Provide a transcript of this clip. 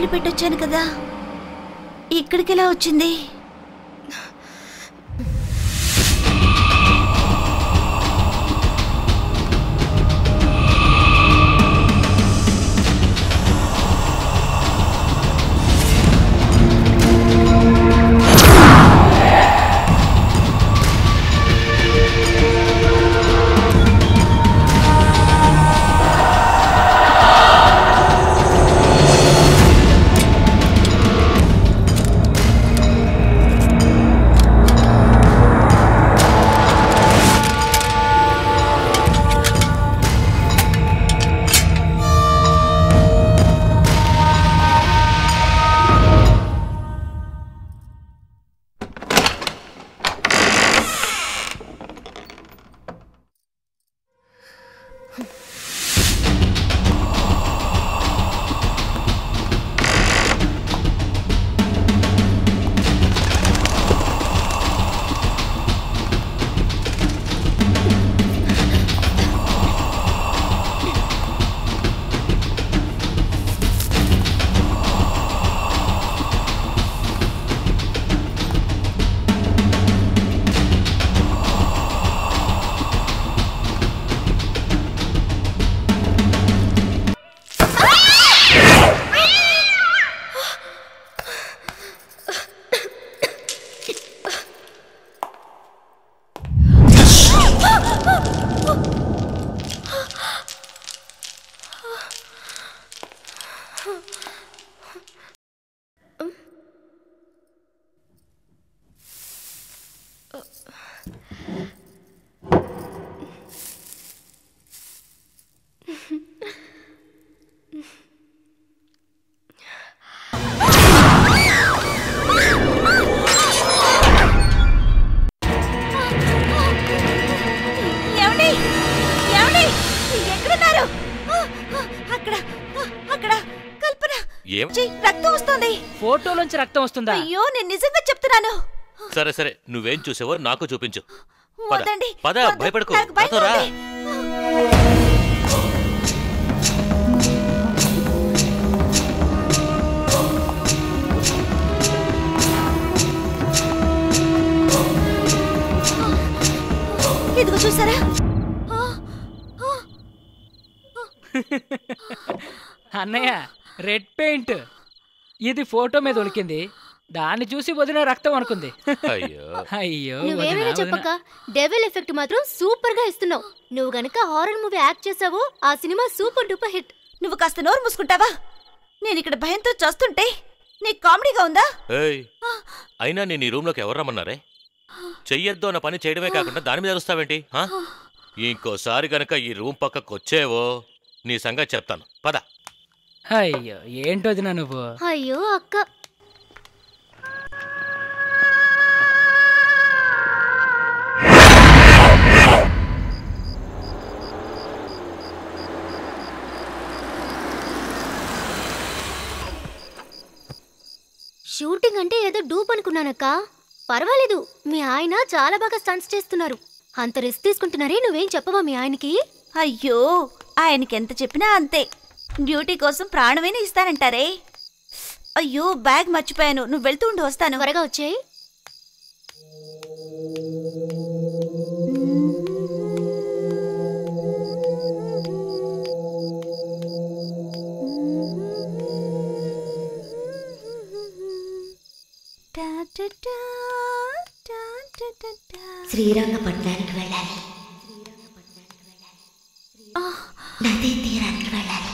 వదిలిపెట్టొచ్చాను కదా, ఇక్కడికి ఎలా వచ్చింది? రక్తం వస్తుంది. ఫోటోలోంచి రక్తం వస్తుందా? అయ్యో, నేను నిజంగా చెప్తున్నాను. సరే సరే, నువ్వేం చూసావో నాకు చూపించు. వదండి, పద, భయపడకు. ఇదిగో చూసారా? అన్నయ్య, రెడ్ పెయింట్. ఇది ఫోటో మీద ఒలికింది, దాన్ని చూసి వదిన రక్తం అనుకుంది. అయ్యో, నువ్వేమైనా చెప్పక డెవిల్ ఎఫెక్ట్ మాత్రం సూపర్ గా ఇస్తున్నావు. నువ్వు గనక హారర్ మూవీ యాక్ట్ చేసావు, ఆ సినిమా సూపర్ డూపర్ హిట్. నువ్వు కాస్త నోరు మూసుకుంటావా? నేను ఇక్కడ భయంతో చస్తుంటే నీకు కామెడీగా ఉందా? అయినా నేను ఈ రూమ్ లోకి ఎవరు రమ్మన్నారే? చెయ్యొద్దు అన్న పని చేయడమే కాకుండా దాని మీద అరుస్తావేంటి? ఇంకోసారి గనక ఈ రూమ్ పక్కకు వచ్చేవో నీ సంగతి చెప్తాను. పద. అయ్యో, ఏంటోదినా నువ్వు? అయ్యో అక్క, షూటింగ్ అంటే ఏదో డూప్ అనుకున్నానక్క. పర్వాలేదు, మీ ఆయన చాలా బాగా స్టంట్స్ చేస్తున్నారు. అంత రిస్క్ తీసుకుంటున్నారే, నువ్వేం చెప్పవా మీ ఆయనకి? అయ్యో, ఆయనకి ఎంత చెప్పినా అంతే. డ్యూటీ కోసం ప్రాణమైనా ఇస్తానంటారే. అయ్యో, బ్యాగ్ మర్చిపోయాను. నువ్వు వెళ్తూ ఉండి వస్తాను. త్వరగా వచ్చేయి. శ్రీరంగపట్నానికి వెళ్ళాలి, నదీ తీరానికి వెళ్ళాలి.